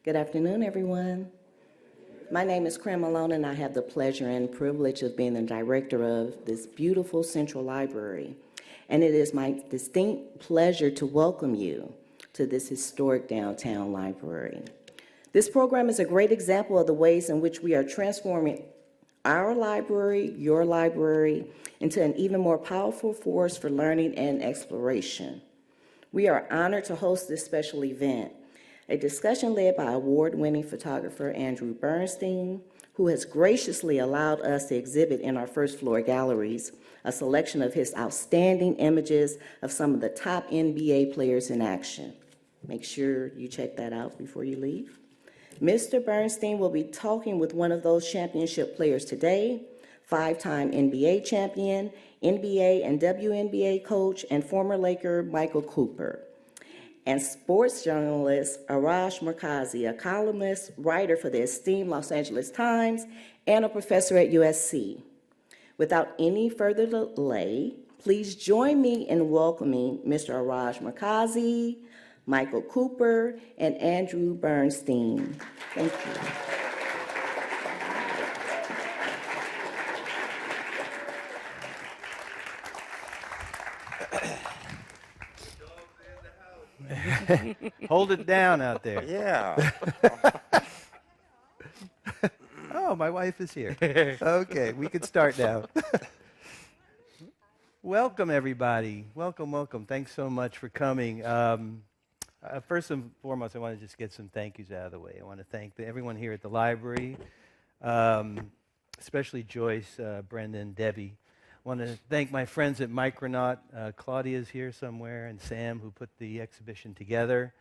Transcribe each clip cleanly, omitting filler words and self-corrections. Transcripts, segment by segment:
Good afternoon, everyone. My name is Cram Malone, and I have the pleasure and privilege of being the director of this beautiful Central Library. And it is my distinct pleasure to welcome you to this historic downtown library. This program is a great example of the ways in which we are transforming our library, your library, into an even more powerful force for learning and exploration. We are honored to host this special event, a discussion led by award-winning photographer Andrew Bernstein, who has graciously allowed us to exhibit in our first floor galleries a selection of his outstanding images of some of the top NBA players in action. Make sure you check that out before you leave. Mr. Bernstein will be talking with one of those championship players today, five-time NBA champion, NBA and WNBA coach, and former Laker Michael Cooper, and sports journalist Arash Markazi, a columnist, writer for the esteemed Los Angeles Times, and a professor at USC. Without any further delay, please join me in welcoming Mr. Arash Markazi, Michael Cooper, and Andrew Bernstein. Thank you. Hold it down out there. Yeah. Oh, my wife is here. Okay, we can start now. Welcome, everybody. Welcome, welcome. Thanks so much for coming. First and foremost, I want to just get some thank yous out of the way. I want to thank everyone here at the library, especially Joyce, Brendan, Debbie. I want to thank my friends at Micronaut. Claudia's here somewhere, and Sam, who put the exhibition together.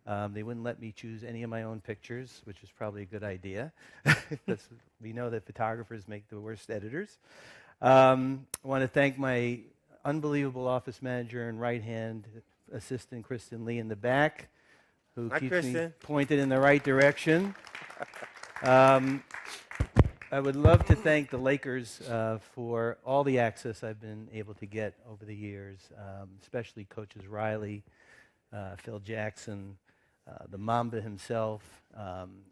They wouldn't let me choose any of my own pictures, which is probably a good idea. We know that photographers make the worst editors. I want to thank my unbelievable office manager and right-hand assistant, Kristen Lee, in the back, who keeps me pointed in the right direction. I would love to thank the Lakers for all the access I've been able to get over the years, especially coaches Riley, Phil Jackson, the Mamba himself,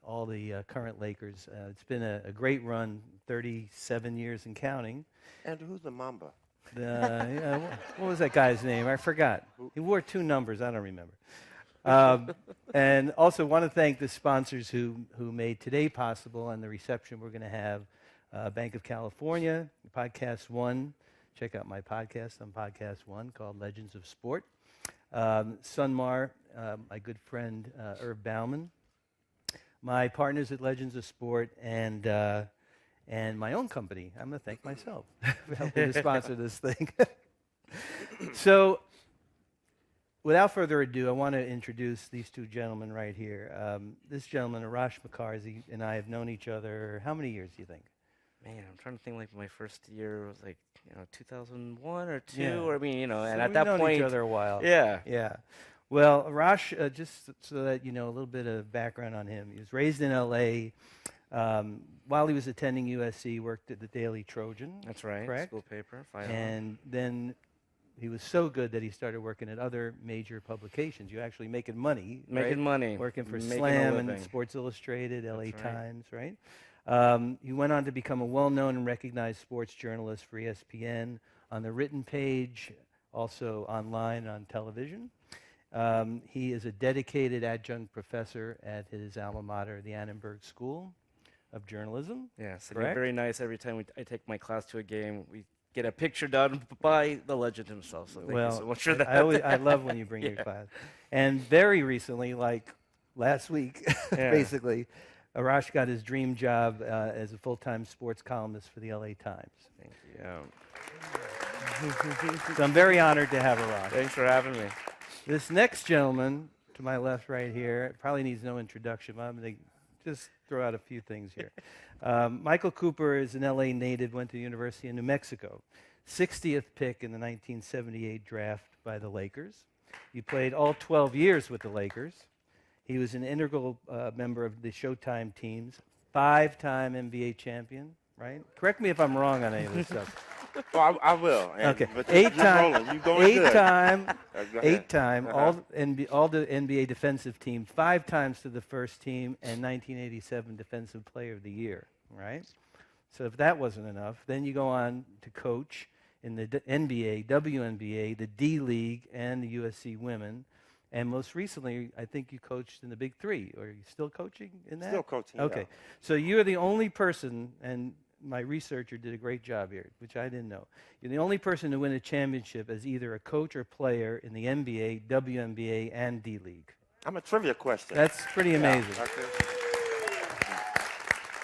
all the current Lakers. It's been a great run, 37 years and counting. Andrew, who's the Mamba? What was that guy's name? I forgot. He wore 2 numbers. I don't remember. And also want to thank the sponsors who made today possible and the reception we're going to have. Bank of California, Podcast One. Check out my podcast on Podcast One called Legends of Sport. Sunmar, my good friend Irv Bauman. My partners at Legends of Sport and my own company. I'm going to thank myself for helping to sponsor this thing. So, without further ado, I want to introduce these 2 gentlemen right here. This gentleman, Arash Markazi, and I have known each other, how many years do you think? Man, I'm trying to think, like, my first year was, like, 2001 or 2, Yeah. or, I mean, So and at we've that known point. each other a while. Yeah. Yeah. Well, Arash, just so that you know a little bit of background on him, he was raised in L.A. While he was attending USC, worked at the Daily Trojan. That's right. Correct? School paper. And then he was so good that he started working at other major publications. You're actually making money. Making money. Working for Making a Slam and living. Sports Illustrated, LA That's right. Times, right? He went on to become a well-known and recognized sports journalist for ESPN on the written page, also online on television. He is a dedicated adjunct professor at his alma mater, the Annenberg School of Journalism. Yeah, so Correct? very nice. Every time I take my class to a game, we get a picture done by the legend himself. So thank you so much for that. I love when you bring your class. And very recently, like last week, basically, Arash got his dream job as a full-time sports columnist for the LA Times. Thank you. So I'm very honored to have Arash. Thanks for having me. This next gentleman to my left right here probably needs no introduction, but I'm going to just throw out a few things here. Michael Cooper is an LA native, went to the University of New Mexico. 60th pick in the 1978 draft by the Lakers. He played all 12 years with the Lakers. He was an integral member of the Showtime teams, 5-time NBA champion, right? Correct me if I'm wrong on any of this stuff. Well, I will. Okay, But eight-time, you going good. Go ahead. eight-time, all the NBA defensive team, 5 times to the first team, and 1987 Defensive Player of the Year, right? So if that wasn't enough, then you go on to coach in the NBA, WNBA, the D League, and the USC Women. And most recently, I think you coached in the Big Three. Are you still coaching in that? Still coaching. Okay. Yeah. So you're the only person, and my researcher did a great job here, which I didn't know. You're the only person to win a championship as either a coach or player in the NBA, WNBA, and D League. I'm a trivia question. That's pretty amazing. Yeah, okay.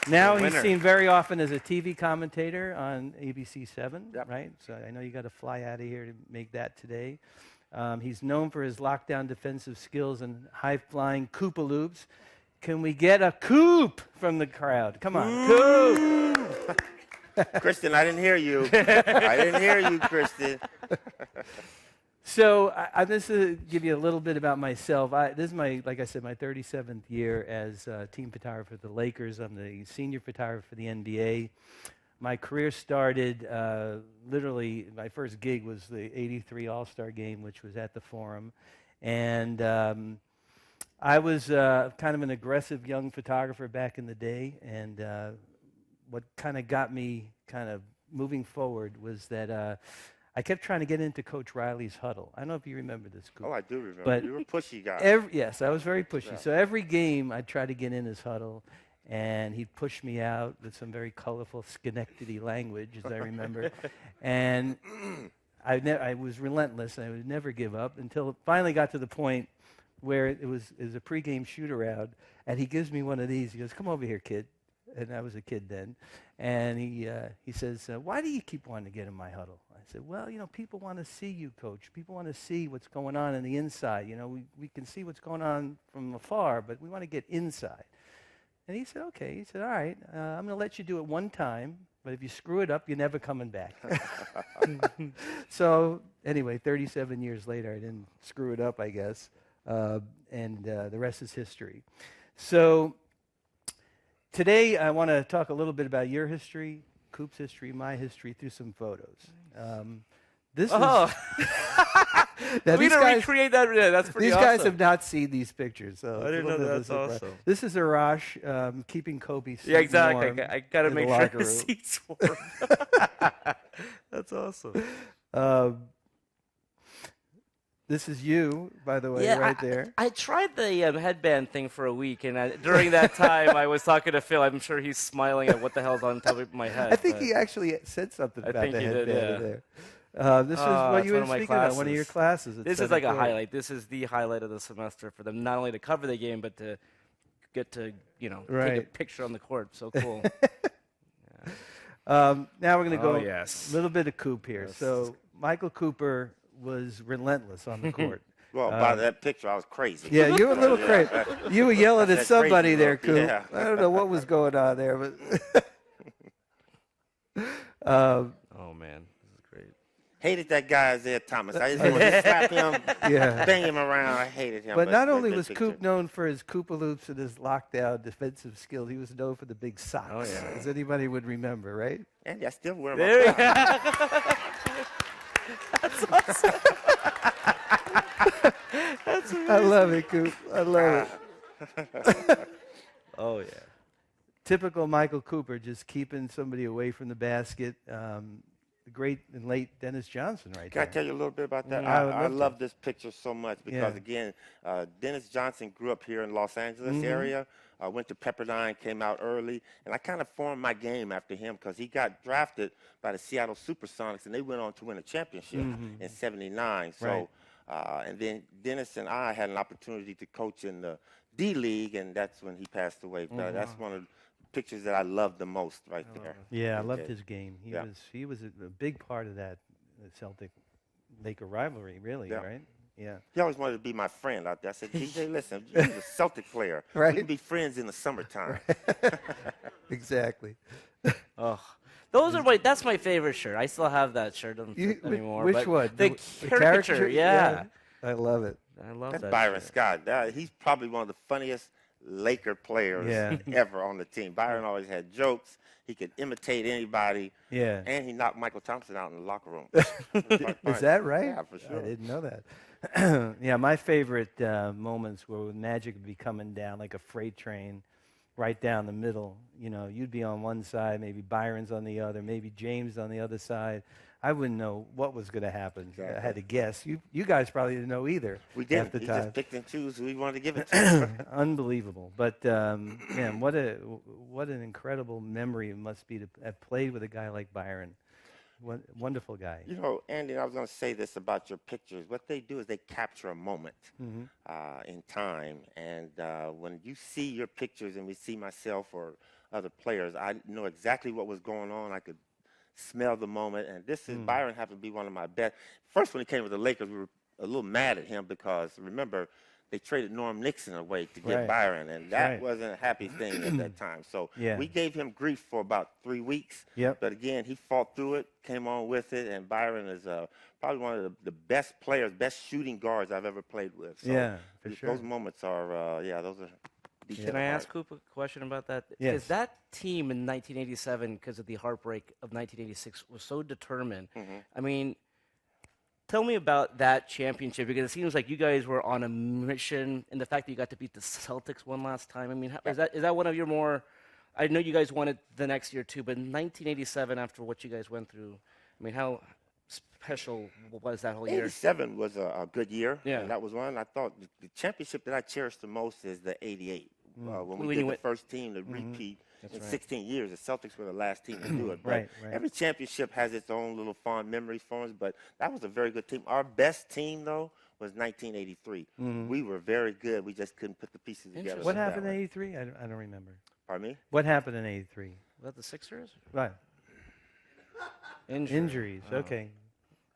Now he's seen very often as a TV commentator on ABC7, Yep. right? So I know you got to fly out of here to make that today. He's known for his lockdown defensive skills and high-flying Koopa loops. Can we get a coop from the crowd? Come on, coop! Kristen, I didn't hear you. I didn't hear you, Kristen. So I'm just to give you a little bit about myself. This is my, like I said, my 37th year as team photographer for the Lakers. I'm the senior photographer for the NBA. My career started literally, my first gig was the '83 All-Star Game, which was at the Forum. And I was kind of an aggressive young photographer back in the day. And what kind of got me kind of moving forward was that I kept trying to get into Coach Riley's huddle. I don't know if you remember this, Coop. Oh, I do remember. But you were a pushy guy. Yes, I was very pushy. Yeah. So every game, I'd try to get in his huddle, and he'd push me out with some very colorful Schenectady language, as I remember. And I was relentless, and I would never give up until it finally got to the point where it was a pregame shoot-around, and he gives me one of these. He goes, "Come over here, kid." And I was a kid then. And he says, "Why do you keep wanting to get in my huddle?" I said, "Well, people want to see you, Coach. People want to see what's going on the inside. We can see what's going on from afar, but we want to get inside." And he said, "Okay." He said, "All right, I'm going to let you do it one time, but if you screw it up, you're never coming back." So anyway, 37 years later, I didn't screw it up, I guess. And the rest is history. So today, I want to talk a little bit about your history, Coop's history, my history, through some photos. This is... Now, we didn't recreate that. Yeah, that's pretty awesome. These guys have not seen these pictures. So I didn't know that. That's awesome. This is Arash keeping Kobe warm. Yeah, exactly. I got to make sure the seat's warm. That's awesome. This is you, by the way, right there. I tried the headband thing for a week, and during that time, I was talking to Phil. I'm sure he's smiling at what the hell's on top of my head. I think he actually said something about the headband there. This is what you were speaking about, one of your classes. This is like a highlight. This is the highlight of the semester for them, not only to cover the game, but to get to, take a picture on the court. So cool. Now we're going to go a little bit of Coop here. Yes. So Michael Cooper was relentless on the court. Well, by that picture, I was crazy. Yeah, you were a little crazy. You were yelling at somebody there, Coop. Yeah. I don't know what was going on there, but... oh, man. This is great. Hated that guy, Isaiah Thomas. I just wanted to slap him, bang him around. I hated him. But not only was Coop known for his Koopa loops and his lockdown defensive skills, he was known for the big socks, as anybody would remember, right? And I still wear them. That's awesome. That's amazing. I love it, Coop. I love it. Oh, yeah. Typical Michael Cooper, just keeping somebody away from the basket. The great and late Dennis Johnson right there. Can I tell you a little bit about that? I love this picture so much because, again, Dennis Johnson grew up here in Los Angeles area. Went to Pepperdine, came out early, and I kind of formed my game after him because he got drafted by the Seattle Supersonics, and they went on to win a championship in '79. So, and then Dennis and I had an opportunity to coach in the D League, and that's when he passed away. But that's one of the pictures that I loved the most right there. Yeah, I loved his game. He was a big part of that Celtic-Laker rivalry, really, right? Yeah. He always wanted to be my friend out there. I said, DJ, listen, you're a Celtic player. We can be friends in the summertime. Exactly. Oh, that's my favorite shirt. I still have that shirt anymore. Which one? The caricature, yeah. I love it. I love that. That's Byron Scott. He's probably one of the funniest Laker players ever on the team. Byron always had jokes. He could imitate anybody. Yeah. And he knocked Michael Thompson out in the locker room. Is that right? Yeah, for sure. I didn't know that. Yeah, my favorite moments were when Magic would be coming down like a freight train right down the middle. You know, you'd be on one side, maybe Byron's on the other, maybe James on the other side. I wouldn't know what was going to happen. Exactly. I had to guess. You guys probably didn't know either. We didn't. He just picked and chose who he wanted to give it to. Unbelievable. But, man, what an incredible memory it must be to have played with a guy like Byron. Wonderful guy. You know, Andy, I was going to say this about your pictures. What they do is they capture a moment in time. And when you see your pictures and we see myself or other players, I know exactly what was going on. I could smell the moment. And this is Byron happened to be one of my best. First, when he came with the Lakers, we were a little mad at him because, remember, they traded Norm Nixon away to get Byron, and that wasn't a happy thing at that time. So we gave him grief for about 3 weeks. But again, he fought through it, came on with it, and Byron is probably one of the best players, best shooting guards I've ever played with. So for sure. Those moments are, those are. Can I ask Coop a question about that? Yes. Because that team in 1987, because of the heartbreak of 1986, was so determined. I mean, tell me about that championship, because it seems like you guys were on a mission, and the fact that you got to beat the Celtics one last time. I mean, is that one of your more? I know you guys won it the next year too, but in 1987, after what you guys went through, I mean, how special was that whole year? 87 was a good year. Yeah. And that was one. I thought the championship that I cherish the most is the 88. When we did the first team to repeat in 16 years. The Celtics were the last team to do it. But every championship has its own little fond memories for us, but that was a very good team. Our best team, though, was 1983. We were very good. We just couldn't put the pieces together. What happened in 83? I don't remember. Pardon me? What happened in 83? Was that the Sixers? Right. Injuries. Okay.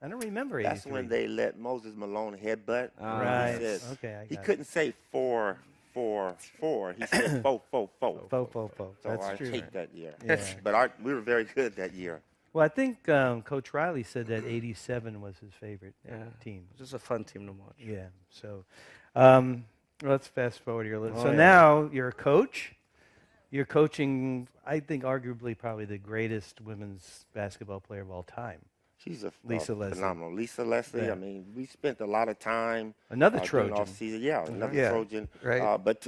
I don't remember 83. That's when they let Moses Malone headbutt. Right. He said, okay. He couldn't say 4, 4, 4. He said 4, 4, 4. 4, 4, 4. So That's I true. hate that year. Yeah. But we were very good that year. Well, I think Coach Riley said that 87 was his favorite team. It was just a fun team to watch. Yeah. So let's fast forward here a little. Oh, now you're a coach. You're coaching, I think, arguably probably the greatest women's basketball player of all time. She's a Lisa Leslie. phenomenal. Lisa Leslie, Yeah. I mean, we spent a lot of time. Another Trojan. Off season. Yeah, another Yeah. Trojan. Right. But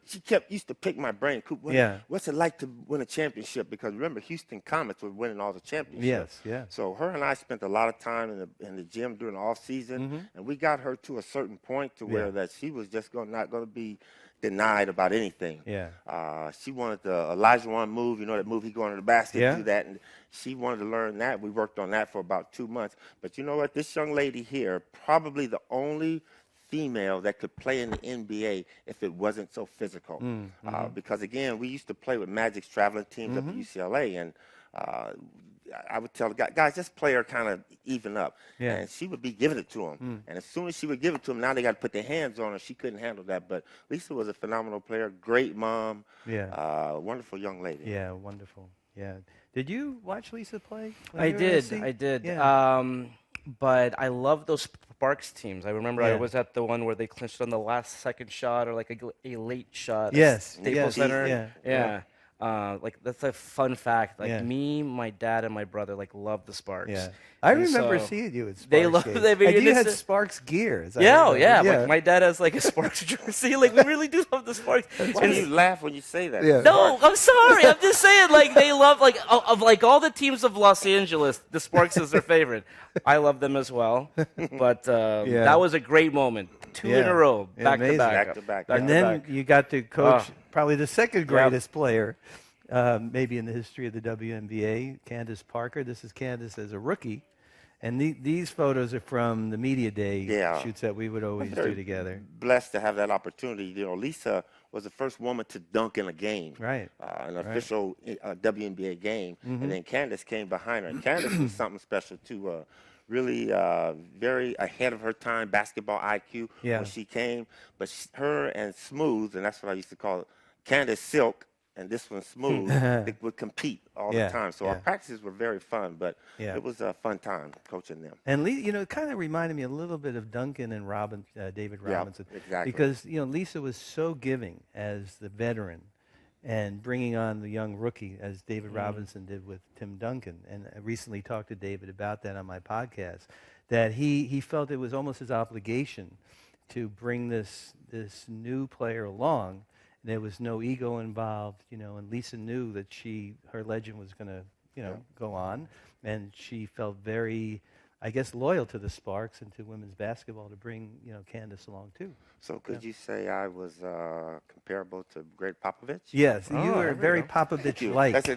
she used to pick my brain. Coop, what's it like to win a championship? Because remember, Houston Comets were winning all the championships. Yes. So her and I spent a lot of time in the gym during the off season, and we got her to a certain point to where that she was just not going to be denied about anything. Yeah. She wanted the Elijah Wan move, that move, he going to the basket, do that, and she wanted to learn that. We worked on that for about 2 months. But you know what? This young lady here, probably the only female that could play in the NBA if it wasn't so physical. Because, again, we used to play with Magic's traveling teams up at UCLA, and I would tell the guys, just play her kind of even up. Yeah. And she would be giving it to them. And as soon as she would give it to them, now they got to put their hands on her. She couldn't handle that. But Lisa was a phenomenal player, great mom, wonderful young lady. Yeah, wonderful. Yeah. Did you watch Lisa play? I did. Yeah. But I love those Sparks teams. I remember I was at the one where they clinched on the last second shot or like a late shot. Yes. Staples Center. Yeah. Like that's a fun fact. Like me, my dad, and my brother love the Sparks. Yeah. I And remember so seeing you at Sparks. they love- games. they- And you had it's- Sparks gear. Yeah. Like my dad has like a Sparks jersey. Like we really do love the Sparks. Why do you laugh when you say that? Yeah. No, I'm sorry. I'm just saying, like, they love, like, of like all the teams of Los Angeles, the Sparks is their favorite. I love them as well. But that was a great moment. 2 in a row, back to back. Back to back. And then you got to coach probably the second greatest player, maybe in the history of the WNBA, Candace Parker. This is Candace as a rookie. And these photos are from the media day shoots that we would always do together. Blessed to have that opportunity. Lisa was the first woman to dunk in a game, Right. An official WNBA game, and then Candace came behind her. And Candace was something special too. Really very ahead of her time, basketball IQ when she came. But her and Smooth, and that's what I used to call it, Candace Silk and this one's smooth, they would compete all the time. So our practices were very fun, but it was a fun time coaching them. And it kind of reminded me a little bit of Duncan and David Robinson. Exactly. Because, Lisa was so giving as the veteran and bringing on the young rookie, as David Robinson did with Tim Duncan. And I recently talked to David about that on my podcast, that he felt it was almost his obligation to bring this new player along. There was no ego involved, and Lisa knew that her legend was going to, go on, and she felt very, I guess, loyal to the Sparks and to women's basketball to bring, Candace along too. So could you say I was comparable to Greg Popovich? Yes, you were very Popovich-like.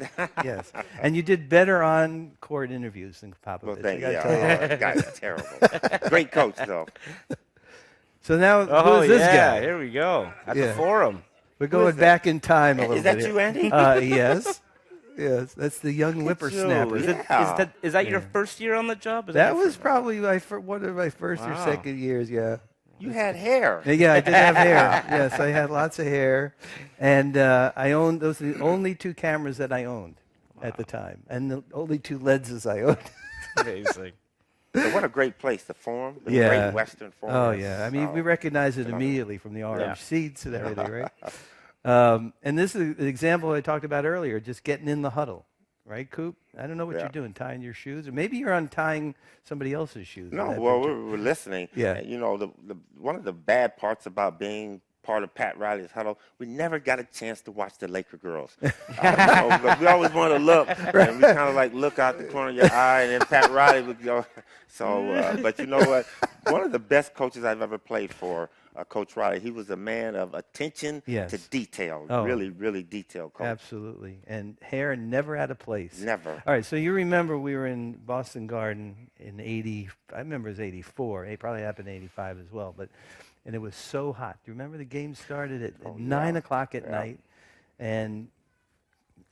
Yes, and you did better on court interviews than Popovich. Well, thank you. That guy's terrible. Great coach, though. So now, who is this guy? Here we go. At the Forum. We're going back in time a little bit. Is that you, Andy? Yes. Yes, that's the young whippersnapper. Is that your first year on the job? That was probably one of my first or second years, You had hair. Yeah, I did have hair. Yes, I had lots of hair. And those are the only 2 cameras that I owned at the time. And the only 2 lenses I owned. Amazing. So what a great place, the Forum, the Great Western Forum. Oh, yeah. I mean, we recognize it immediately from the orange seats and everything, right? And this is an example I talked about earlier, just getting in the huddle, right, Coop? I don't know what you're doing, tying your shoes, or maybe you're untying somebody else's shoes. No, well, we're listening. Yeah. One of the bad parts about being part of Pat Riley's huddle, we never got a chance to watch the Laker girls. But we always want to look, and we kind of like look out the corner of your eye, and then Pat Riley would go. So, but you know what? One of the best coaches I've ever played for, Coach Riley, he was a man of attention to detail. Really, really detailed coach. Absolutely. And hair never out of place. Never. All right, so you remember we were in Boston Garden in 80, I remember it was 84. It probably happened in 85 as well, and it was so hot. Do you remember the game started at 9 o'clock at night? And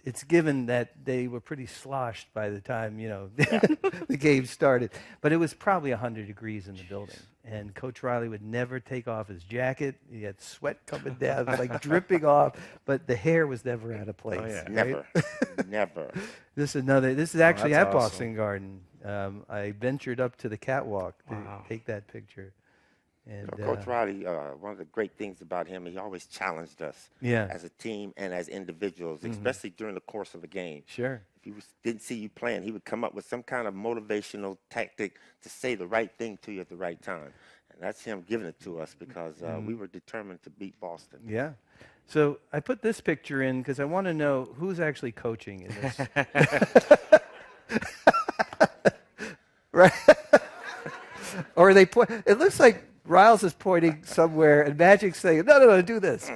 it's given that they were pretty sloshed by the time, the game started. But it was probably 100 degrees in the building. And Coach Riley would never take off his jacket. He had sweat coming down, like dripping off. But the hair was never out of place. Oh, yeah. Right? Never. Never. This is actually at awesome. Boston Garden. I ventured up to the catwalk to take that picture. And, Coach Riley, one of the great things about him, he always challenged us as a team and as individuals, especially during the course of a game. Sure. If he didn't see you playing, he would come up with some kind of motivational tactic to say the right thing to you at the right time. And that's him giving it to us because we were determined to beat Boston. Yeah. So I put this picture in because I want to know who's actually coaching in this. Right? Or it looks like Riles is pointing somewhere, and Magic's saying, no, do this.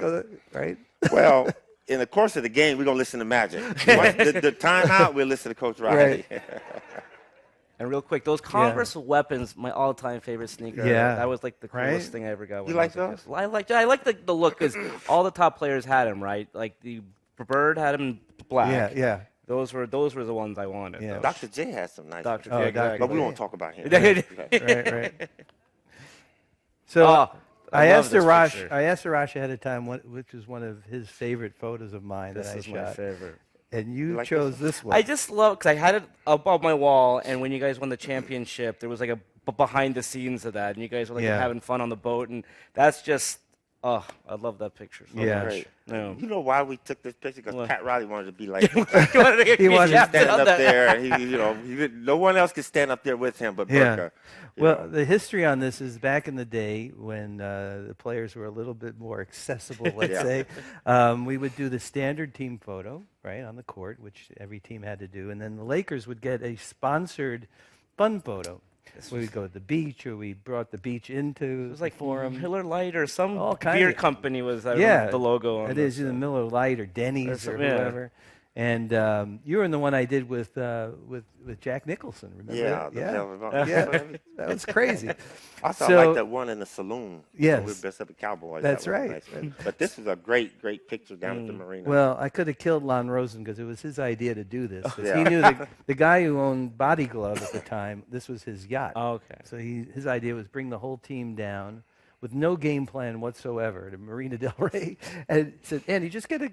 Right? Well, in the course of the game, we're going to listen to Magic. the timeout, we'll listen to Coach Riley. Right. And real quick, those Converse weapons, my all-time favorite sneaker. Yeah. That was like the coolest thing I ever got. You like those? I like the look because all the top players had them, right? Like the Bird had them black. Yeah. Those were the ones I wanted. Yeah. Dr. J has some nice Dr. ones. J, exactly. But we won't talk about him. Right. So I asked Arash ahead of time, which was one of his favorite photos of mine that I shot. This is my favorite. And you chose this one. I just love, because I had it up on my wall, and when you guys won the championship, there was like a behind the scenes of that, and you guys were like having fun on the boat, and that's just, I love that picture. So great. Yeah. You know why we took this picture? Because Pat Riley wanted to be like he wanted to stand up there. And no one else could stand up there with him but Burka. Well, the history on this is back in the day when the players were a little bit more accessible, let's say. We would do the standard team photo, right, on the court, which every team had to do. And then the Lakers would get a sponsored fun photo. We would go to the beach, or we brought the beach into it was like the Forum. Miller Lite or some beer company was the logo on it. Is either Miller Lite or Denny's or whatever. And you were in the one I did with Jack Nicholson, remember that? Yeah, that was crazy. Also, I like that one in the saloon. Yes. With Mississippi Cowboys. That's right. Nice. But this is a great picture down at the marina. Well, I could have killed Lon Rosen because it was his idea to do this. He knew the guy who owned Body Glove at the time, this was his yacht. Oh, okay. So his idea was bring the whole team down. with no game plan whatsoever to Marina Del Rey, and said, "Andy, just get a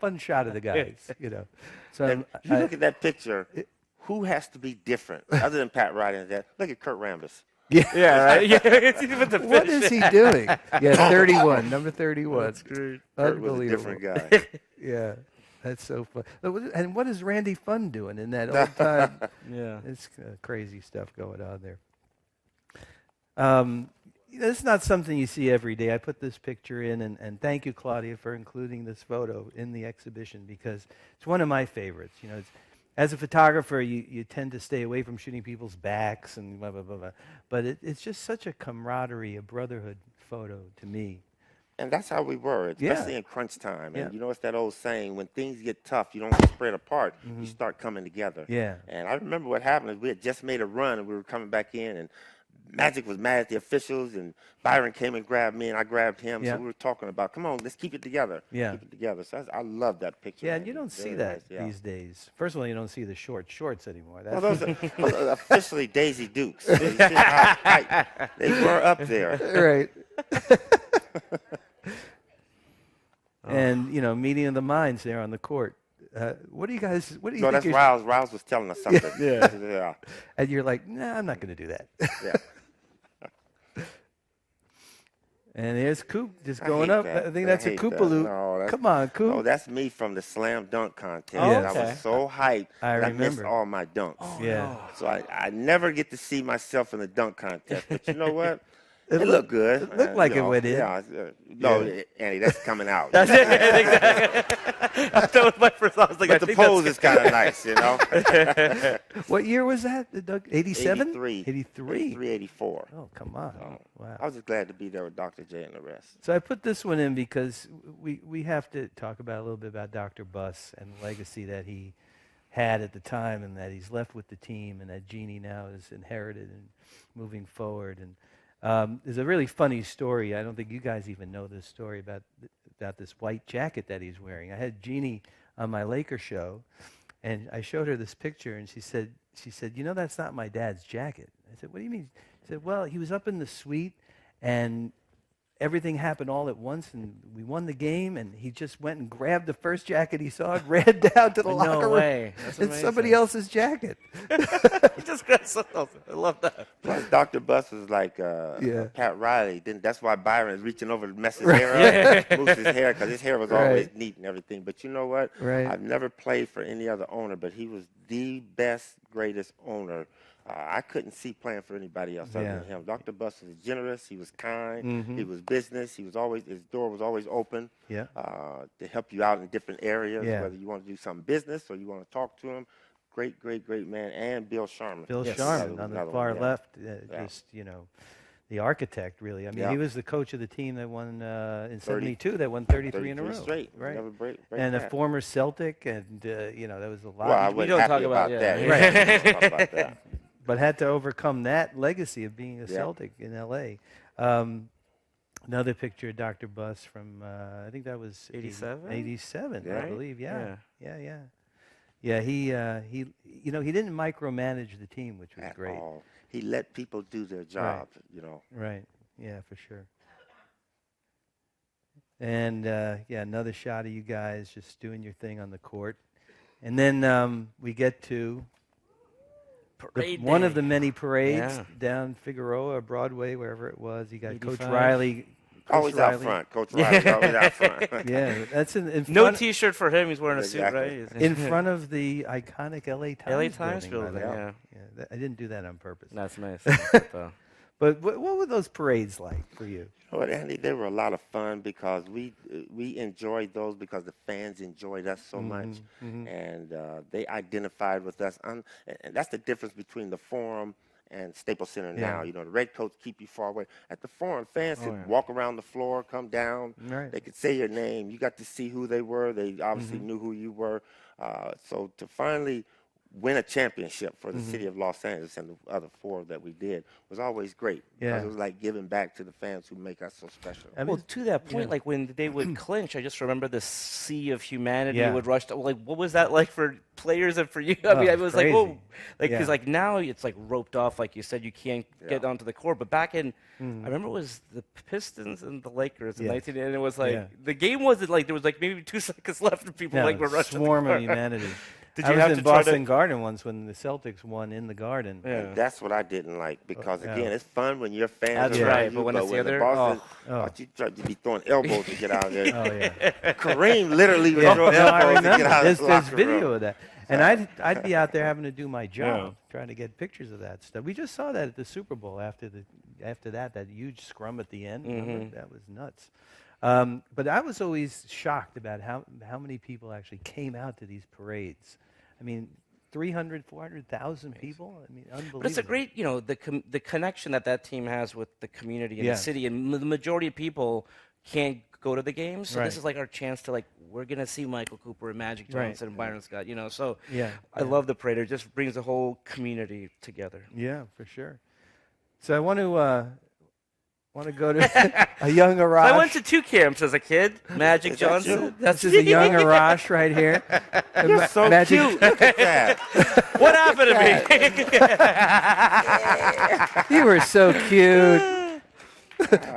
fun shot of the guys," you know. So And you look at that picture. Who has to be different other than Pat Riley and that? Look at Kurt Rambis. Yeah, right. Yeah, it's even the what is he doing? Yeah, 31, number 31. That's great. Kurt was a Unbelievable. different guy. Yeah, that's so fun. And what is Randy Funn doing in that old time? Yeah. It's crazy stuff going on there. It's not something you see every day. I put this picture in, and thank you, Claudia, for including this photo in the exhibition because it's one of my favorites. You know, as a photographer, you tend to stay away from shooting people's backs and blah, blah, blah, blah. But it's just such a camaraderie, a brotherhood photo to me. And that's how we were, especially Yeah. in crunch time. And Yeah. you know, it's that old saying, when things get tough, you don't spread apart, you start coming together. Yeah. And I remember what happened is we had just made a run, and we were coming back in, and Magic was mad at the officials, and Byron came and grabbed me, and I grabbed him. Yeah. So we were talking about, come on, let's keep it together. Yeah. Keep it together. So I love that picture. Yeah, man. and you don't It's see very that nice, yeah. these days. First of all, you don't see the short shorts anymore. Well, those are officially Daisy Dukes. So you see how tight they were up there. Right. And, you know, meeting of the minds there on the court. What do you guys, what do you No, think? that's Riles. Riles was telling us something. Yeah. And you're like, nah, I'm not going to do that. Yeah. And there's Coop just I going hate up. that. I think I that's a hate that. Koopaloo. No, that's- Come on, Coop. Oh, that's me from the slam dunk contest. Oh, I okay. was so hyped I that I missed remember. all my dunks. Yeah. So I never get to see myself in the dunk contest. But you know what? It looked good. It looked like you it know, went in. Yeah. No, Yeah. Andy, that's coming out. That's it. Exactly. That was my first thought. I was like, I But the think that's pose is kind of nice, you know? What year was that, Doug? 87? 83. 83. 83, 84. Oh, come on. Wow. I was just glad to be there with Dr. J and the rest. So I put this one in because we have to talk about a little bit about Dr. Buss and the legacy that he had at the time and that he's left with the team and that Jeannie now has inherited and moving forward. And there's a really funny story. I don't think you guys even know this story about this white jacket that he's wearing. I had Jeannie on my Laker show, and I showed her this picture, and she said, you know, that's not my dad's jacket. I said, what do you mean? She said, well, he was up in the suite, and everything happened all at once, and we won the game, and he just went and grabbed the first jacket he saw and ran down to the locker room. No way. That's It's amazing. somebody else's jacket. He just got something else. I love that. Plus, Dr. Buss was like Yeah. Pat Riley. Then that's why Byron is reaching over to mess his hair up, moves his hair, because his hair was always Right. neat and everything. But you know what? Right. I've never played for any other owner, but he was the best, greatest owner. I couldn't see playing for anybody else other than him. Dr. Buss was generous. He was kind. He was business. He was always, his door was always open Yeah. to help you out in different areas, Yeah. whether you want to do some business or you want to talk to him. Great, great, great man. And Bill Sharman. Bill Yes. Sharman on the Another far one, yeah. left, Yeah. just, you know, the architect, really. I mean, Yeah. he was the coach of the team that won in 30. '72, that won 33 in a row. 33 straight. Right. Never break And a that. former Celtic, and, you know, that was a lot. Well, I We wasn't don't happy talk about- that. yeah. Right. We don't talk about that. But had to overcome that legacy of being a Yeah. Celtic in L.A. Another picture of Dr. Buss from, I think that was 87? 87, I Yeah. believe. Yeah. Yeah, he you know, he didn't micromanage the team, which was At great. all. He let people do their job, you know. Right. Yeah, for sure. And yeah, another shot of you guys just doing your thing on the court. And then we get to one of the many parades down Figueroa or Broadway, wherever it was. You got Coach 85. Riley. Always out front. Coach Riley's always out front. Yeah, that's in No front, T-shirt for him. He's wearing a Exactly. suit, right? in front of the iconic LA Times LA Times building. by the building, way. Yeah, I didn't do that on purpose. That's nice. But what were those parades like for you? You know what, Andy? They were a lot of fun because we enjoyed those because the fans enjoyed us so much, and they identified with us. And that's the difference between the Forum and Staples Center now. You know, the red coats keep you far away. At the Forum, fans could walk around the floor, come down. Right. They could say your name. You got to see who they were. They obviously knew who you were. So to finally win a championship for the city of Los Angeles, and the other 4 that we did was always great. Because it was like giving back to the fans who make us so special. I mean, Well, to that point, like when they would clinch, I just remember the sea of humanity would rush. Like, what was that like for players and for you? I mean, I was crazy. like, whoa, like because like now it's like roped off, like you said, you can't get onto the court. But back in, I remember it was the Pistons and the Lakers in 19, and it was like the game wasn't like there was like maybe 2 seconds left, and people like were rushing. Swarm of humanity. Did I you was have in to try Boston Garden once when the Celtics won in the Garden. And that's what I didn't like, because again, it's fun when your fans That's are right, around you, but when it's the other, Boston, you try to be throwing elbows to get out of there. Oh yeah. Kareem literally was throwing I elbows to remember. get out of There's the locker video room. of that. And I'd be out there having to do my job, trying to get pictures of that stuff. We just saw that at the Super Bowl after that huge scrum at the end. That was nuts. But I was always shocked about how many people actually came out to these parades. I mean, 300, 400,000 people. I mean, unbelievable. But it's a great, the connection that team has with the community and the city, and the majority of people can't go to the games. So this is like our chance to we're gonna see Michael Cooper and Magic Johnson and Byron Scott. So I love the parade. It just brings the whole community together. Yeah, for sure. So I want to go to a young Arash. I went to 2 camps as a kid. Magic Johnson. This is a young Arash right here. You're so cute. Look at that. What happened to me? You were so cute.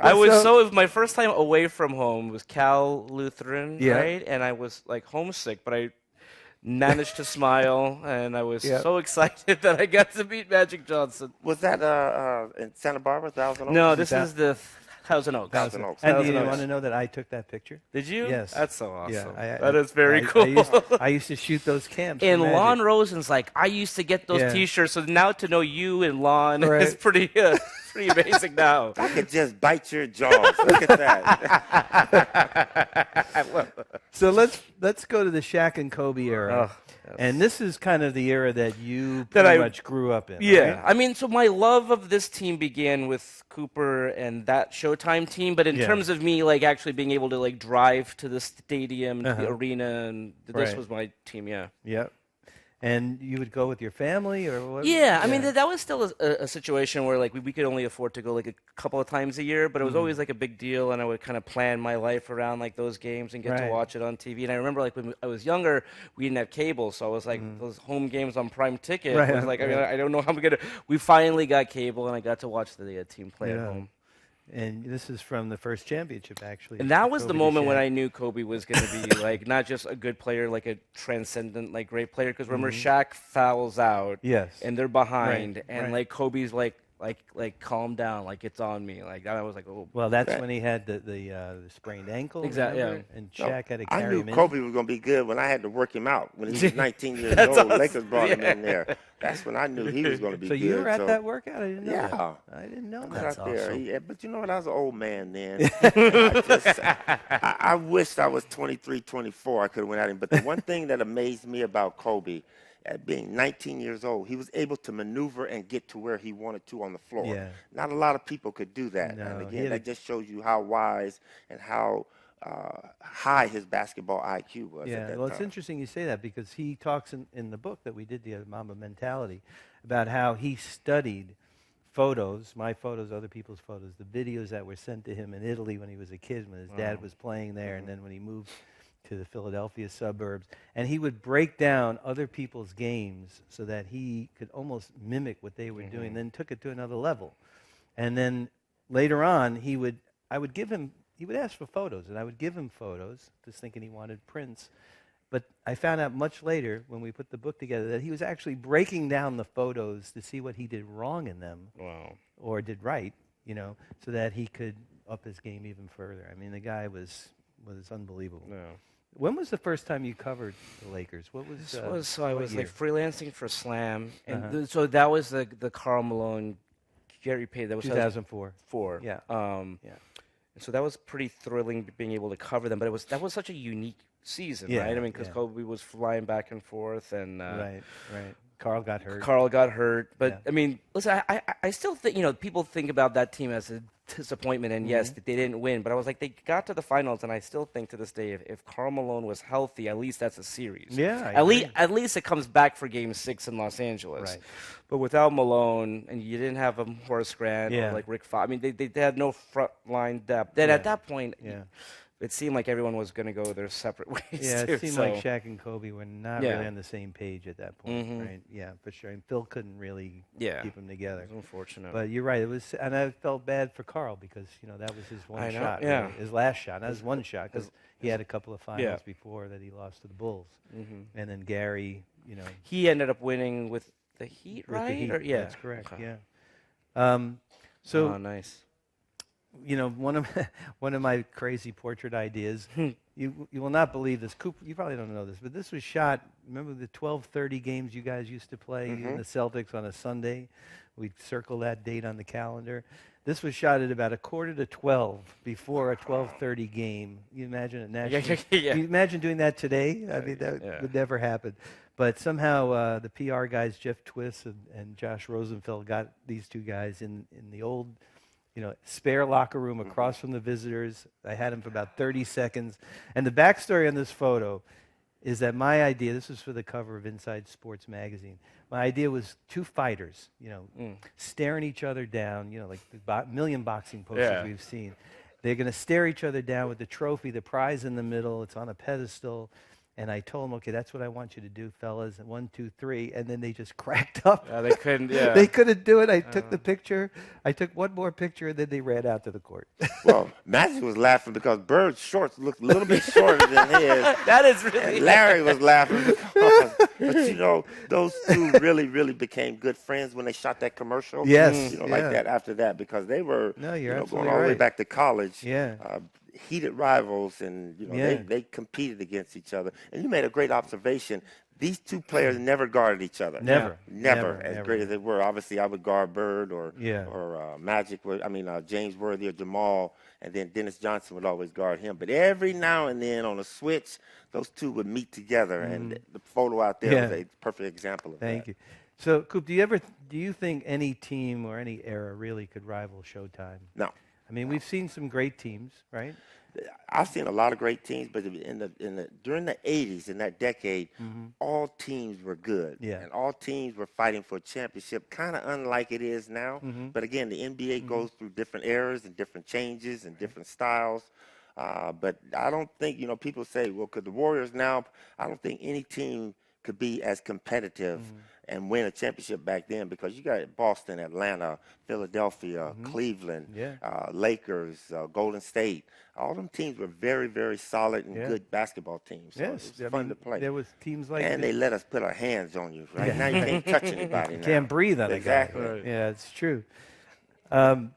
I was it was my first time away from home. It was Cal Lutheran, right? And I was homesick, but I managed to smile, and I was so excited that I got to meet Magic Johnson. Was that in Santa Barbara, Thousand Oaks? No, this is the Thousand Oaks. Thousand Oaks. And do you want to know that I took that picture? Did you? Yes. That's so awesome. Yeah, that is very cool. I used to shoot those camps. And Lon Rosen's I used to get those T-shirts, so now to know you and Lon is pretty amazing now. I could just bite your jaws. Look at that. So let's go to the Shaq and Kobe era. Oh, yes. And this is kind of the era that you pretty much grew up in. Yeah. Right? I mean, so my love of this team began with Cooper and that Showtime team, but in terms of me actually being able to drive to the stadium, the arena, and this was my team, Yep. And you would go with your family or what? Yeah, I mean, that was still a situation where we could only afford to go a couple of times a year, but it was always a big deal, and I would kind of plan my life around those games and get to watch it on TV. And I remember when I was younger, we didn't have cable, so I was those home games on Prime Ticket. I was I don't know how I'm going to. We finally got cable, and I got to watch the team play at home. And this is from the first championship, actually. And that was the moment when I knew Kobe was going to be not just a good player, a transcendent, great player. Because remember, Shaq fouls out, and they're behind, and Kobe's calm down, it's on me, I was oh. Well, that's when he had the sprained ankle. Exactly. Remember? Yeah. And Shaq had to carry him in. I knew Kobe was going to be good when I had to work him out when he was 19 years old. Awesome. Lakers brought him in there. That's when I knew he was going to be so good. So you were at that workout? I didn't know that. Yeah. I didn't know that. That's awesome. There. But you know what? I was an old man then. I wished I was 23, 24. I could have went at him. But the one thing that amazed me about Kobe, at being 19 years old, he was able to maneuver and get to where he wanted to on the floor. Yeah. Not a lot of people could do that. No, and again, that just shows you how wise and how high his basketball IQ was. Yeah, at that well, it's time. interesting you say that because he talks in the book that we did, the Mamba Mentality, about how he studied photos, my photos, other people's photos, the videos that were sent to him in Italy when he was a kid, when his dad was playing there, and then when he moved to the Philadelphia suburbs, and he would break down other people's games so that he could almost mimic what they were doing, then took it to another level. And then later on, he would ask for photos, and I would give him photos, just thinking he wanted prints. But I found out much later, when we put the book together, that he was actually breaking down the photos to see what he did wrong in them, or did right, so that he could up his game even further. I mean, the guy was unbelievable. Yeah. When was the first time you covered the Lakers? What was this was? So I was year? Freelancing for Slam, and so that was the Karl Malone, Gary Payton. That was 2004. Yeah. And so that was pretty thrilling being able to cover them, but that was such a unique season, right? I mean, because Kobe was flying back and forth, and right. Carl got hurt. Carl got hurt, but Yeah. I mean, listen, I still think people think about that team as a disappointment, and yes, that they didn't win. But I was like, they got to the finals, and I still think to this day, if Karl Malone was healthy, at least that's a series. Yeah, I agree. At least it comes back for Game 6 in Los Angeles. Right. But without Malone, and you didn't have a Horace Grant Yeah. or like Rick Fox, I mean, they had no front line depth. Then at that point, it seemed like everyone was going to go their separate ways. Yeah, too, it seemed like Shaq and Kobe were not Yeah. really on the same page at that point, right? Yeah, for sure. And Phil couldn't really keep them together. It was unfortunate. But you're right. It was, and I felt bad for Carl because that was his one shot, yeah. really, his last shot, not his one shot, because he had a couple of finals before that he lost to the Bulls, and then Gary, he ended up winning with the Heat, with right? the Heat. Or, yeah, That's correct. Okay. Yeah. So oh, nice. one of my crazy portrait ideas. You will not believe this. Coop, you probably don't know this, but this was shot. Remember the 12:30 games you guys used to play in the Celtics on a Sunday? We'd circle that date on the calendar. This was shot at about 11:45 before a 12:30 game. You imagine it nationally? You imagine doing that today? I mean, that would never happen. But somehow the PR guys, Jeff Twiss and Josh Rosenfeld, got these two guys in the old spare locker room across from the visitors. I had him for about 30 seconds. And the backstory on this photo is that my idea, this was for the cover of Inside Sports Magazine, my idea was two fighters, staring each other down, like the million boxing posters we've seen. They're going to stare each other down with the trophy, the prize in the middle. It's on a pedestal. And I told them, okay, that's what I want you to do, fellas. And 1, 2, 3. And then they just cracked up. They couldn't, They couldn't do it. I took the picture. I took one more picture, and then they ran out to the court. Well, Magic was laughing because Bird's shorts looked a little bit shorter than his. That is really... And Larry was laughing because, but those two really, really became good friends when they shot that commercial. Yes. Like that after that, because they were going all the way back to college. Yeah. Heated rivals, and they competed against each other. And you made a great observation. These two players never guarded each other. Never. As great as they were. Obviously, I would guard Bird or Magic. James Worthy or Jamal, and then Dennis Johnson would always guard him. But every now and then on a switch, those two would meet together, and the photo out there was a perfect example of that. Thank you. So, Coop, do you think any team or any era really could rival Showtime? No. I mean, we've seen some great teams, right? I've seen a lot of great teams, but during the 80s, in that decade, all teams were good. Yeah. And all teams were fighting for a championship, kind of unlike it is now. But again, the NBA goes through different eras and different changes and different styles. But I don't think, people say, well, could the Warriors now, I don't think any team could be as competitive and win a championship back then, because you got Boston, Atlanta, Philadelphia, Cleveland, Lakers, Golden State. All them teams were very, very solid and good basketball teams. So Yes. it was fun to play. There was teams like and they let us put our hands on you. Right now you can't touch anybody. You can't breathe on exactly. a guy. Right. Yeah, it's true. I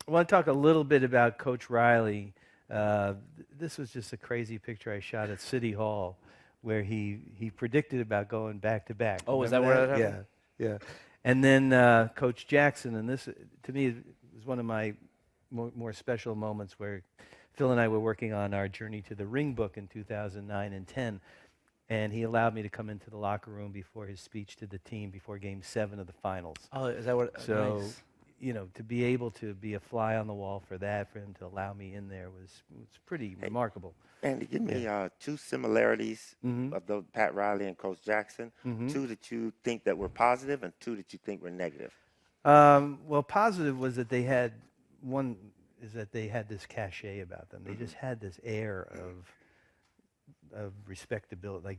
want to talk a little bit about Coach Riley. This was just a crazy picture I shot at City Hall, where he predicted about going back to back. Oh, is that where that happened? Yeah. And then Coach Jackson, and this to me was one of my more special moments, where Phil and I were working on our Journey to the Ring book in 2009 and 10, and he allowed me to come into the locker room before his speech to the team before Game 7 of the finals. Oh, is that what? So, nice. To be able to be a fly on the wall for that, for him to allow me in there was pretty remarkable. And give me two similarities of those, Pat Riley and Coach Jackson, two that you think that were positive and two that you think were negative. Well, positive was that they had this cachet about them. They just had this air of respectability, like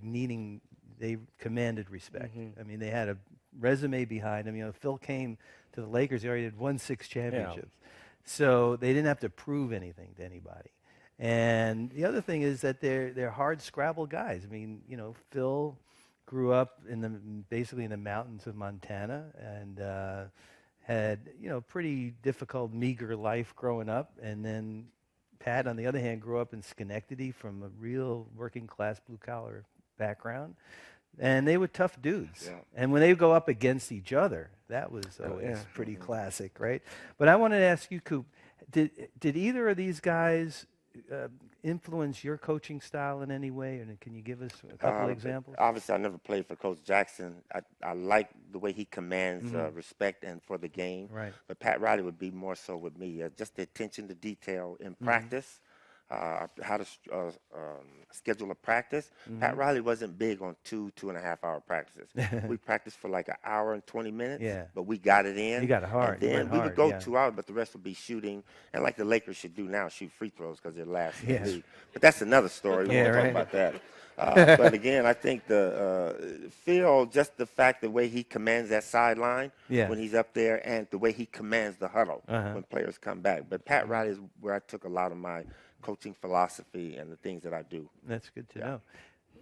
they commanded respect. I mean, they had a resume behind them. Phil came to the Lakers, he already had won 6 championships. So they didn't have to prove anything to anybody. And the other thing is that they're hard scrabble guys. I mean, Phil grew up basically in the mountains of Montana, and had pretty difficult, meager life growing up. And then Pat, on the other hand, grew up in Schenectady from a real working class blue collar background, and they were tough dudes. Yeah. And when they go up against each other, that was always pretty classic, right? But I wanted to ask you, Coop, did either of these guys influence your coaching style in any way? And can you give us a couple of examples? Obviously, I never played for Coach Jackson. I like the way he commands respect and for the game. Right. But Pat Riley would be more so with me. Just the attention to detail in practice, how to schedule a practice. Pat Riley wasn't big on 2.5 hour practices. We practiced for like an hour and 20 minutes, but we got it in. You got it hard. And then we would go 2 hours, but the rest would be shooting. And like the Lakers should do now, shoot free throws because they're last in the league. But that's another story. We won't talk about that. But again, I think Phil, just the fact, the way he commands that sideline when he's up there, and the way he commands the huddle when players come back. But Pat Riley is where I took a lot of my coaching philosophy and the things that I do. That's good to know.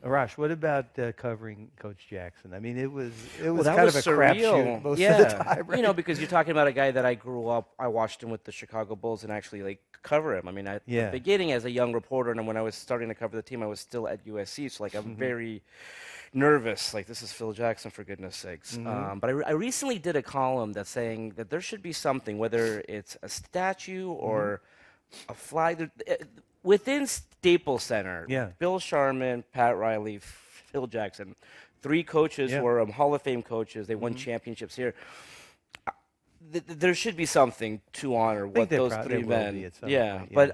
Arash, what about covering Coach Jackson? I mean, it was kind was of a surreal. crapshoot most of the time, right? You know, because you're talking about a guy that I grew up, I watched him with the Chicago Bulls and actually like cover him. I mean, at the beginning as a young reporter, and when I was starting to cover the team, I was still at USC, so like I'm very nervous. Like, this is Phil Jackson, for goodness sakes. But I recently did a column that's saying that there should be something, whether it's a statue or a flag. Within Staples Center, Bill Sharman, Pat Riley, Phil Jackson, 3 coaches who are Hall of Fame coaches. They won championships here. There should be something to honor what those 3 men. But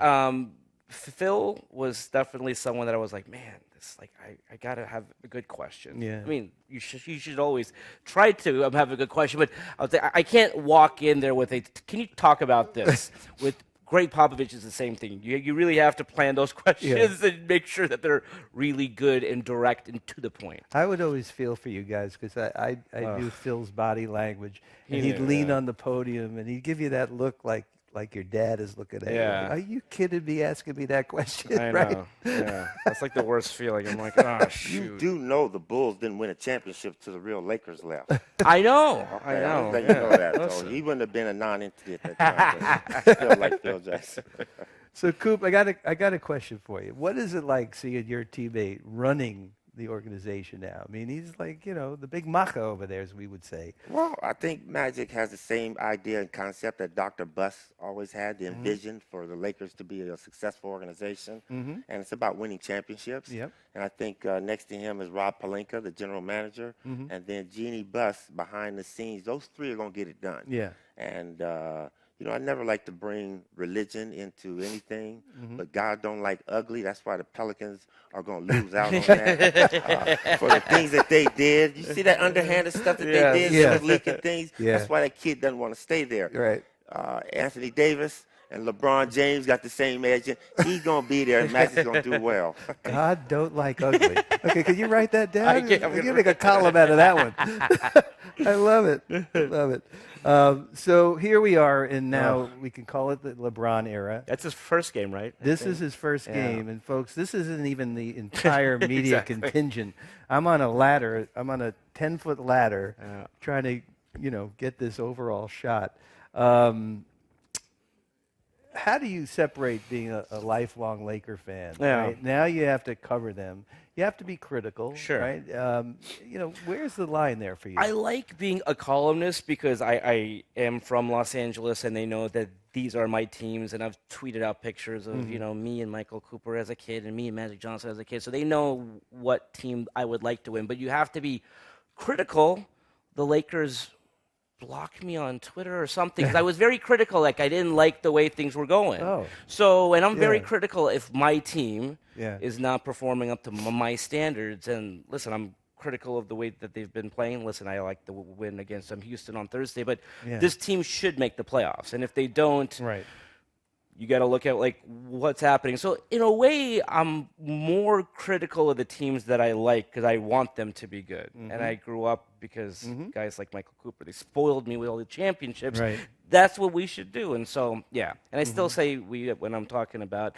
Phil was definitely someone that I was like, man, this I gotta have a good question. I mean, you should always try to have a good question, but I was like, I can't walk in there with can you talk about this with. Greg Popovich is the same thing. You really have to plan those questions and make sure that they're really good and direct and to the point. I would always feel for you guys because I knew Phil's body language. And he'd lean on the podium and he'd give you that look like your dad is looking at you. Are you kidding me asking me that question? I right? know. Yeah. That's like the worst feeling. I'm like, oh, shoot. You do know the Bulls didn't win a championship till the real Lakers left. I know. Okay, I know. You know that. So he wouldn't have been a non-entity at that time. Still like Phil Jackson. So, Coop, I got a question for you. What is it like seeing your teammate running the organization now? I mean, he's like, the big macho over there, as we would say. Well, I think Magic has the same idea and concept that Dr. Buss always had, the envision for the Lakers to be a successful organization. And it's about winning championships. And I think next to him is Rob Pelinka, the general manager, and then Jeannie Buss behind the scenes. Those 3 are going to get it done. And I never like to bring religion into anything, but God don't like ugly. That's why the Pelicans are going to lose out on that. For the things that they did. You see that underhanded stuff that they did, those leaking things? That's why that kid doesn't want to stay there. Right. Anthony Davis and LeBron James got the same agent. He's going to be there, and Magic's going to do well. God don't like ugly. Okay, can you write that down? I'm going to make a column out of that one. I love it. I love it. So here we are, and now we can call it the LeBron era. That's his first game, right? This is his first game, and folks, this isn't even the entire media contingent. I'm on a ladder. I'm on a 10-foot ladder trying to, get this overall shot. How do you separate being a lifelong Laker fan? Right? Now you have to cover them. You have to be critical, right? Where's the line there for you? I like being a columnist because I am from Los Angeles, and they know that these are my teams, and I've tweeted out pictures of, me and Michael Cooper as a kid and me and Magic Johnson as a kid, so they know what team I would like to win. But you have to be critical. The Lakers blocked me on Twitter or something because I was very critical. Like, I didn't like the way things were going. So, and I'm very critical if my team is not performing up to my standards. And listen, I'm critical of the way that they've been playing. Listen, I like the win against Houston on Thursday, but this team should make the playoffs. And if they don't, you got to look at like what's happening. So in a way, I'm more critical of the teams that I like because I want them to be good. And I grew up because guys like Michael Cooper, they spoiled me with all the championships. That's what we should do. And so, and I still say when I'm talking about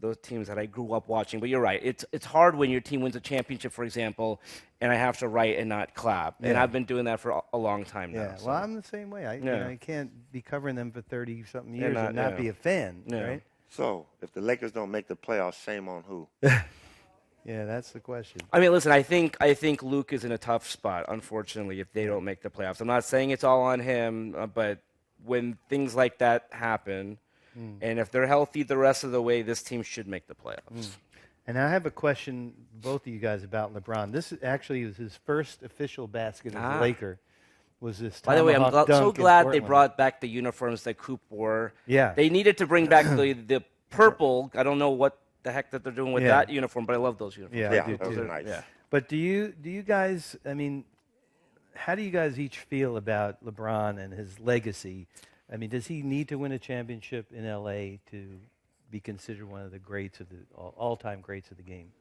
those teams that I grew up watching. But you're right. It's hard when your team wins a championship, for example, and I have to write and not clap. And I've been doing that for a long time now. So. Well, I'm the same way. I can't be covering them for 30-something years and not be a fan, right? So, if the Lakers don't make the playoffs, shame on who? Yeah, that's the question. I mean, listen, I think Luke is in a tough spot, unfortunately, if they don't make the playoffs. I'm not saying it's all on him, but when things like that happen, And if they're healthy the rest of the way, this team should make the playoffs. And I have a question, both of you guys, about LeBron. This actually was his first official basket as a Laker. Was this By the way, I'm tomahawk so dunk in glad they Portland. brought back the uniforms that Coop wore. Yeah. They needed to bring back the purple. I don't know what the heck that they're doing with that uniform, but I love those uniforms. Yeah, I do those too. are nice. Yeah. But do you guys, I mean, how do you guys each feel about LeBron and his legacy? I mean, does he need to win a championship in L.A. to be considered one of the greats of the all-time greats of the game?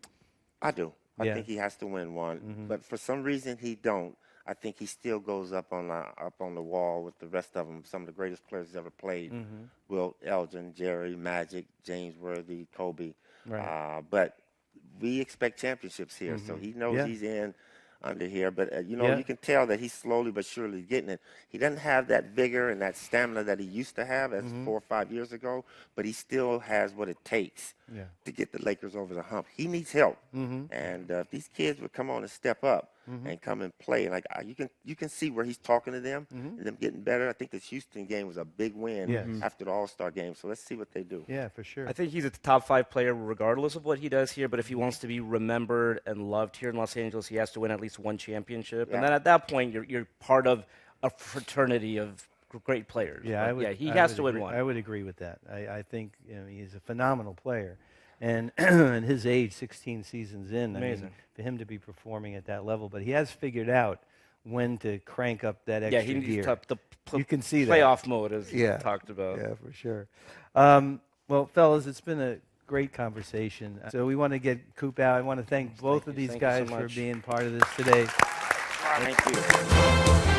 I do. I think he has to win one. But for some reason he don't. I think he still goes up on the wall with the rest of them. Some of the greatest players he's ever played. Will Elgin, Jerry, Magic, James Worthy, Kobe. Right. But we expect championships here, so he knows he's in under here. But, you can tell that he's slowly but surely getting it. He doesn't have that vigor and that stamina that he used to have as 4 or 5 years ago, but he still has what it takes to get the Lakers over the hump. He needs help. And if these kids would come on and step up and come and play, like you can see where he's talking to them and them getting better. I think this Houston game was a big win after the All-Star game, so let's see what they do. Yeah, for sure. I think he's a top 5 player regardless of what he does here, but if he wants to be remembered and loved here in Los Angeles, he has to win at least one championship. And then at that point, you're part of a fraternity of great players. Yeah, he has to win one. I would agree with that. I think he's a phenomenal player. And at his age, 16 seasons in, Amazing. I mean, for him to be performing at that level. But he has figured out when to crank up that extra he gear. needs to You can see that. playoff mode, as you talked about. Yeah, for sure. Well, fellas, it's been a great conversation. So we want to get Coop out. I want to thank both of these guys for being part of this today. Thank you.